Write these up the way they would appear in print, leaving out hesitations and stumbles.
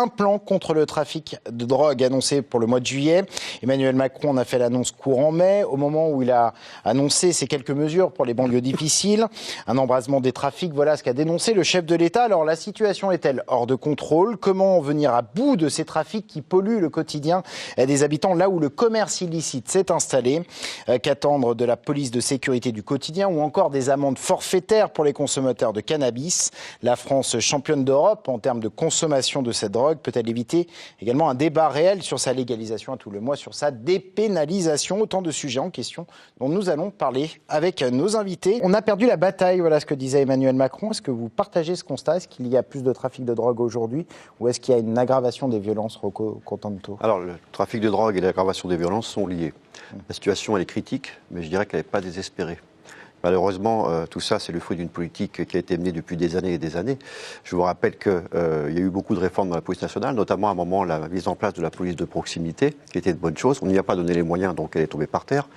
un plan contre le trafic de drogue annoncé pour le mois de juillet. Emmanuel Macron en a fait l'annonce courant mai, au moment où il a annoncé ces quelques mesures pour les banlieues difficiles. Un embrasement des trafics, voilà ce qu'a dénoncé le chef de l'État. Alors la situation est-elle hors de contrôle? Comment venir à bout de ces trafics qui polluent le quotidien des habitants là où le commerce illicite s'est installé? Qu'attendre de la police de sécurité du quotidien ou encore des amendes forfaitaires pour les consommateurs de cannabis? La France, championne d'Europe en termes de consommation de cette drogue, peut-elle éviter également un débat réel sur sa légalisation, à tout le moins sur sa dépénalisation? Autant de sujets en question dont nous allons parler avec nos invités. On a perdu la bataille, voilà ce que disait Emmanuel Macron. Est-ce que vous partagez ce constat? Est-ce qu'il y a plus de trafic de drogue aujourd'hui ou est-ce qu'il y a une aggravation des violences, Rocco Contanto? Alors, le trafic de drogue et l'aggravation des violences sont liés. La situation, elle est critique, mais je dirais qu'elle n'est pas désespérée. Malheureusement, tout ça, c'est le fruit d'une politique qui a été menée depuis des années et des années. Je vous rappelle qu'il y a eu beaucoup de réformes dans la police nationale, notamment à un moment la mise en place de la police de proximité, qui était une bonne chose. On n'y a pas donné les moyens, donc elle est tombée par terre.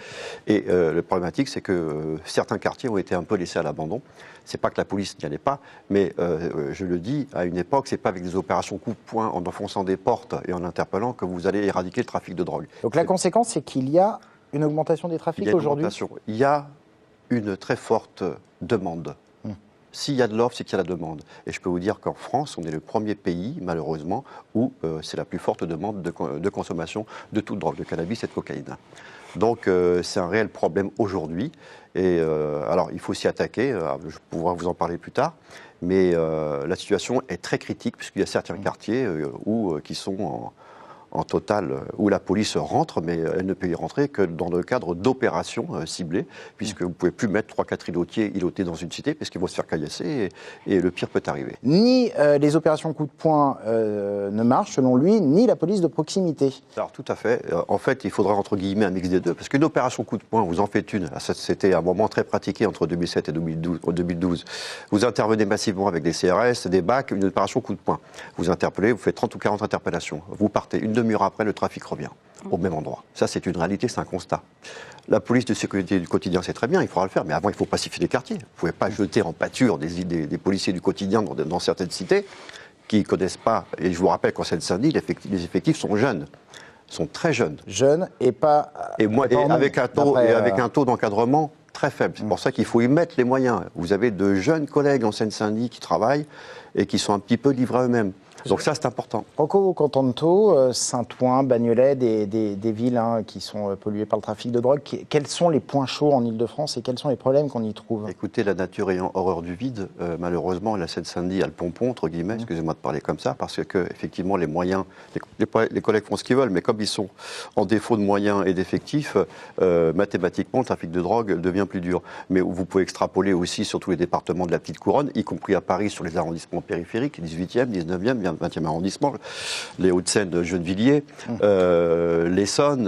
Et le problématique, c'est que certains quartiers ont été un peu laissés à l'abandon. C'est pas que la police n'y allait pas, mais je le dis, à une époque, c'est pas avec des opérations coup de poing, en enfonçant des portes et en interpellant que vous allez éradiquer le trafic de drogue. Donc la conséquence, c'est qu'il y a une augmentation des trafics aujourd'hui? Il y a une très forte demande. S'il y a de l'offre, c'est qu'il y a la demande. Et je peux vous dire qu'en France, on est le premier pays, malheureusement, où c'est la plus forte demande de consommation de toute drogue, de cannabis et de cocaïne. Donc c'est un réel problème aujourd'hui. Et alors, il faut s'y attaquer, je pourrai vous en parler plus tard, mais la situation est très critique, puisqu'il y a certains quartiers qui sont en total, où la police rentre, mais elle ne peut y rentrer que dans le cadre d'opérations ciblées, puisque vous ne pouvez plus mettre 3-4 îlotés dans une cité, parce qu'ils vont se faire caillasser, et le pire peut arriver. Ni les opérations coup de poing ne marchent, selon lui, ni la police de proximité. Alors tout à fait. En fait, il faudrait entre guillemets un mix des deux, parce qu'une opération coup de poing, vous en faites une, c'était un moment très pratiqué entre 2007 et 2012. Vous intervenez massivement avec des CRS, des BAC, une opération coup de poing. Vous interpellez, vous faites 30 ou 40 interpellations. Vous partez, une demi-heure après, le trafic revient au même endroit. Ça, c'est une réalité, c'est un constat. La police de sécurité du quotidien, c'est très bien, il faudra le faire, mais avant, il faut pacifier les quartiers. Vous ne pouvez pas jeter en pâture des policiers du quotidien dans certaines cités qui ne connaissent pas. Et je vous rappelle qu'en Seine-Saint-Denis, les effectifs sont jeunes, sont très jeunes. Jeunes et pas... avec un taux d'encadrement très faible. C'est pour ça qu'il faut y mettre les moyens. Vous avez de jeunes collègues en Seine-Saint-Denis qui travaillent et qui sont un petit peu livrés à eux-mêmes. Donc ça, c'est important. Rocco Contanto, Saint-Ouen, Bagnolet, des villes qui sont polluées par le trafic de drogue. Quels sont les points chauds en Ile-de-France et quels sont les problèmes qu'on y trouve? Écoutez, la nature ayant horreur du vide, malheureusement, la Seine-Saint-Denis a le pompon, entre guillemets, excusez-moi de parler comme ça, parce que effectivement, les moyens, les collègues font ce qu'ils veulent, mais comme ils sont en défaut de moyens et d'effectifs, mathématiquement, le trafic de drogue devient plus dur. Mais vous pouvez extrapoler aussi sur tous les départements de la petite couronne, y compris à Paris, sur les arrondissements périphériques, 18e, 19e, 20e arrondissement, les Hauts-de-Seine de Gennevilliers, l'Essonne,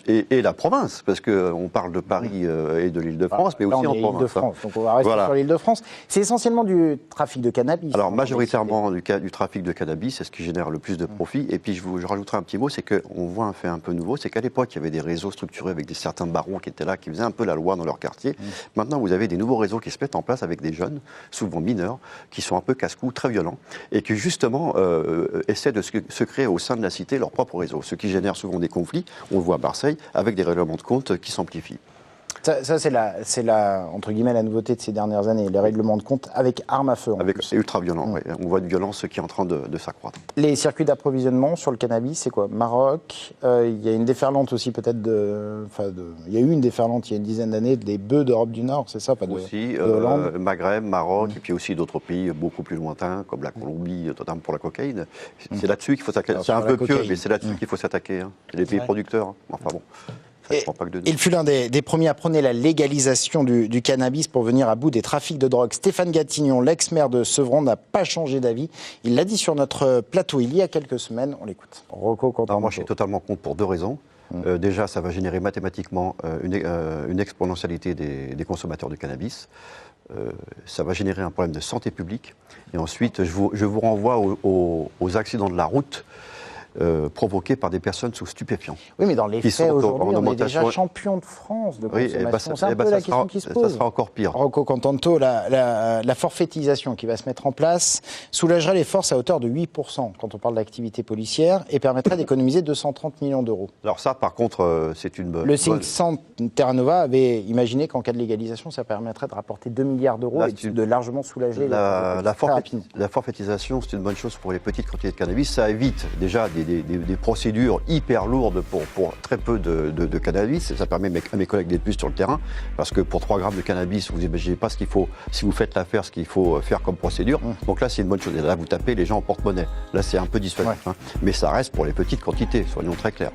et la province, parce qu'on parle de Paris et de l'Île-de-France, mais aussi en province. Donc on va rester sur l'Île-de-France. C'est essentiellement du trafic de cannabis. Alors majoritairement du trafic de cannabis, c'est ce qui génère le plus de profit. Et puis je rajouterai un petit mot, c'est qu'on voit un fait un peu nouveau, c'est qu'à l'époque, il y avait des réseaux structurés avec certains barons qui étaient là, qui faisaient un peu la loi dans leur quartier. Maintenant, vous avez des nouveaux réseaux qui se mettent en place avec des jeunes, souvent mineurs, qui sont un peu casse-cou, très violents, et qui justement essaient de se créer au sein de la cité leur propre réseau, ce qui génère souvent des conflits, on le voit à Marseille, avec des règlements de compte qui s'amplifient. Ça c'est entre guillemets, la nouveauté de ces dernières années, les règlements de compte avec armes à feu. C'est ultra violent, oui. On voit une violence qui est en train de s'accroître. Les circuits d'approvisionnement sur le cannabis, c'est quoi? Maroc, il y a une déferlante aussi peut-être il y a eu une déferlante il y a une dizaine d'années des bœufs d'Europe du Nord, c'est ça? Aussi, Maghreb, Maroc, et puis aussi d'autres pays beaucoup plus lointains, comme la Colombie, notamment pour la cocaïne. C'est là-dessus qu'il faut s'attaquer. C'est un peu pieux, mais c'est là-dessus qu'il faut s'attaquer. Les pays producteurs, enfin bon. Il fut l'un des premiers à prôner la légalisation du cannabis pour venir à bout des trafics de drogue. Stéphane Gatignon, l'ex-maire de Sevran, n'a pas changé d'avis. Il l'a dit sur notre plateau il y a quelques semaines. On l'écoute. Rocco Contanto. Moi, je suis totalement contre pour deux raisons. Déjà, ça va générer mathématiquement une exponentialité des consommateurs de cannabis. Ça va générer un problème de santé publique. Et ensuite, je vous renvoie aux accidents de la route. provoqués par des personnes sous stupéfiants. Oui, mais dans les Qui faits, sont aujourd'hui, on est déjà augmentation- champion de France de Oui, consommation. C'est un peu la question qui se pose. Ça sera encore pire. Rocco Contanto, la forfaitisation qui va se mettre en place soulagerait les forces à hauteur de 8% quand on parle d'activité policière et permettrait d'économiser 230 millions d'euros. Alors ça, par contre, c'est une bonne... Le think tank Terra Nova avait imaginé qu'en cas de légalisation, ça permettrait de rapporter 2 milliards d'euros Là, et de largement soulager La très rapidement. forfaitisation, c'est une bonne chose pour les petites quantités de cannabis. Ça évite déjà des procédures hyper lourdes pour très peu de cannabis. Ça permet à mes collègues d'être plus sur le terrain, parce que pour 3 grammes de cannabis, vous n'imaginez pas ce qu'il faut, si vous faites l'affaire, ce qu'il faut faire comme procédure. Donc là, c'est une bonne chose. Et là, vous tapez les gens en porte-monnaie. Là, c'est un peu dissuasif. Ouais. Mais ça reste pour les petites quantités, soyons très clairs.